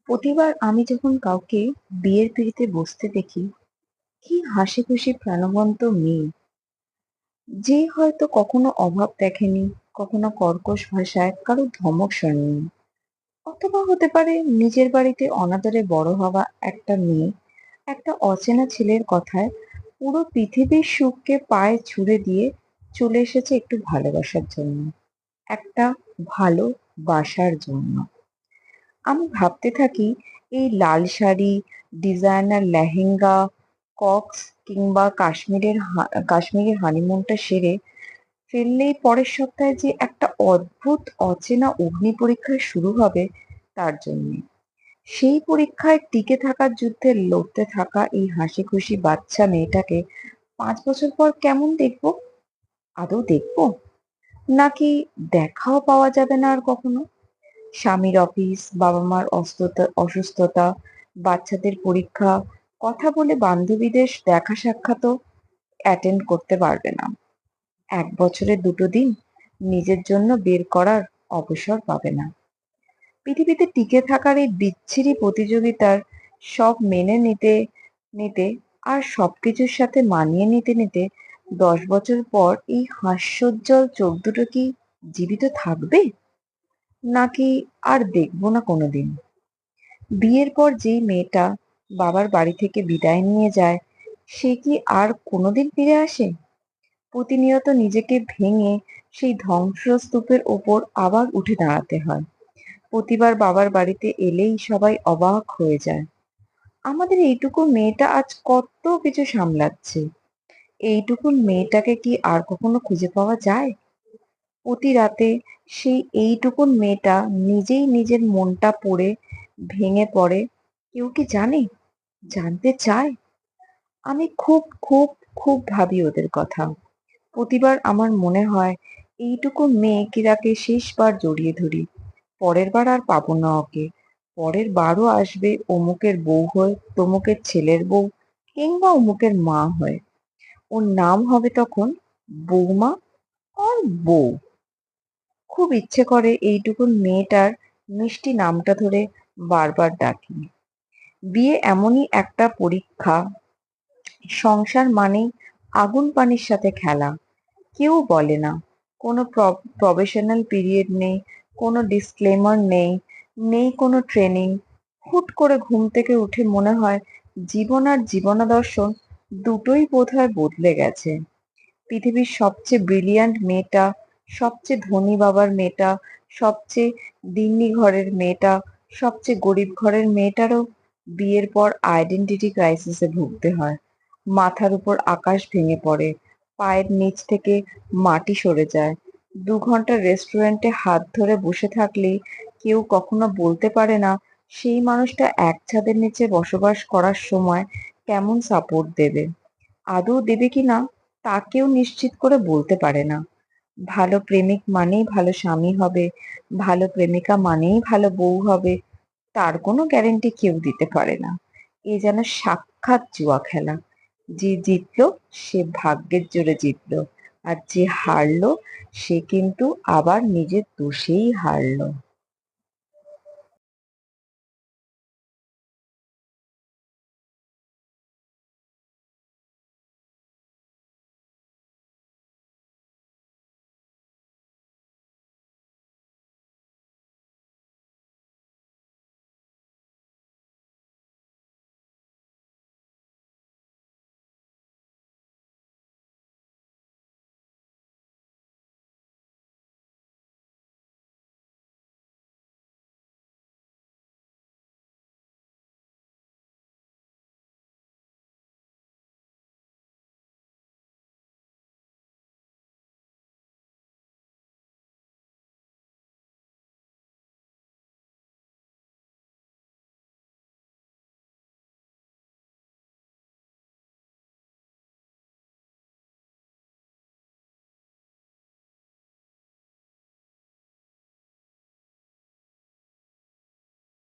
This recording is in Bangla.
প্রতিবার আমি যখন কাউকে বিয়ের পিঁড়িতে বসতে দেখি, কি হাসি খুশি প্রাণবন্ত মেয়ে, যে হয়তো কখনো অভাব দেখেনি, কখনো কর্কশ ভাষায় কারো ধমক শোনেনি। অথবা হতে পারে নিজের বাড়িতে অনাদরে বড় হওয়া একটা মেয়ে একটা অচেনা ছেলের কথায় পুরো পৃথিবীর সুখকে পায়ে ছুড়ে দিয়ে চলে এসেছে একটু ভালোবাসার জন্য, একটা ভালোবাসার জন্য। আমি ভাবতে থাকি, এই লাল শাড়ি, ডিজাইনার লেহেঙ্গা, কক্স কিংবা কাশ্মীরের হানিমুনটা সেরে ফেললেই পরের সপ্তাহে যে একটা অদ্ভুত অচেনা অগ্নি পরীক্ষা শুরু হবে তার জন্য। সেই পরীক্ষায় টিকে থাকার যুদ্ধে লড়তে থাকা এই হাসি খুশি বাচ্চা মেয়েটাকে 5 বছর পর কেমন দেখবো? আদৌ দেখবো, নাকি দেখাও পাওয়া যাবে না আর কখনো? স্বামীর অফিস, বাবা মার অসুস্থতা, বাচ্চাদের পরীক্ষা, কথা বলে বান্ধবীদের দেখা সাক্ষাৎও অ্যাটেন্ড করতে পারবে না। 1 বছরে 2টো দিন নিজের জন্য বের করার অবসর পাবে না। পৃথিবীতে টিকে থাকার এই বিচ্ছিরি প্রতিযোগিতার সব মেনে নিতে নিতে আর সবকিছুর সাথে মানিয়ে নিতে নিতে 10 বছর পর এই হাস্যোজ্জ্বল চোখ দুটো কি জীবিত থাকবে, নাকি আর দেখবো না কোনোদিন? বিয়ের পর যেই মেয়েটা বাবার বাড়ি থেকে বিদায় নিয়ে যায়, সে কি আর কোনোদিন ফিরে আসে? প্রতিনিয়ত নিজেকে ভেঙে সেই ধ্বংসস্তূপের ওপর আবার উঠে দাঁড়াতে হয়। প্রতিবার বাবার বাড়িতে এলেই সবাই অবাক হয়ে যায়, আমাদের এইটুকু মেয়েটা আজ কত কিছু সামলাচ্ছে। এইটুকু মেয়েটাকে কি আর কখনো খুঁজে পাওয়া যায়? প্রতি রাতে সেই এইটুকুন মেয়েটা নিজেই নিজের মনটা পড়ে ভেঙে পড়ে, কেউ কি জানে, জানতে চায়? আমি খুব খুব খুব ভাবি ওদের কথা। প্রতিবার আমার মনে হয়, এইটুকু মেয়ে কিরাকে শেষবার জড়িয়ে ধরি। পরের বার আর পাবো না ওকে। পরের বারও আসবে অমুকের বউ হয়ে, তমুকের ছেলের বউ, কিংবা অমুকের মা হয়ে। ওর নাম হবে তখন বৌমা আর বউ। খুব ইচ্ছে করে এইটুকুন মেয়েটার মিষ্টি নামটা ধরে বারবার ডাকি। বিয়ে এমনই একটা পরীক্ষা, সংসার মানেই আগুন পানির সাথে খেলা। কেউ বলে না, কোনো প্রবেশনাল পিরিয়ড নেই, কোনো ডিসক্লেমার নেই, নেই কোনো ট্রেনিং। হুট করে ঘুম থেকে উঠে মনে হয় জীবন আর জীবনাদর্শন দুটোই বোধহয় বদলে গেছে। পৃথিবীর সবচেয়ে ব্রিলিয়ান্ট মেয়েটা, সবচেয়ে ধনী বাবার মেয়েটা, সবচেয়ে দিন্নি ঘরের মেয়েটা, সবচেয়ে গরিব ঘরের মেয়েটারও বিয়ের পর আইডেন্টিটি ক্রাইসিসে ভুগতে হয়। মাথার উপর আকাশ ভেঙে পড়ে, পায়ের নিচ থেকে মাটি সরে যায়। 2 ঘন্টা রেস্টুরেন্টে হাত ধরে বসে থাকলেই কেউ কখনো বলতে পারে না সেই মানুষটা এক ছাদের নিচে বসবাস করার সময় কেমন সাপোর্ট দেবে। আদৌ দেবে কিনা তা কেউ নিশ্চিত করে বলতে পারে না। ভালো প্রেমিক মানেই ভালো স্বামী হবে, ভালো প্রেমিকা মানেই ভালো বউ হবে, তার কোনো গ্যারান্টি কেউ দিতে পারে না। এ যেন সাক্ষাৎ জুয়া খেলা। যে জিতলো সে ভাগ্যের জোরে জিতলো, আর যে হারলো সে কিন্তু আবার নিজের দোষেই হারলো।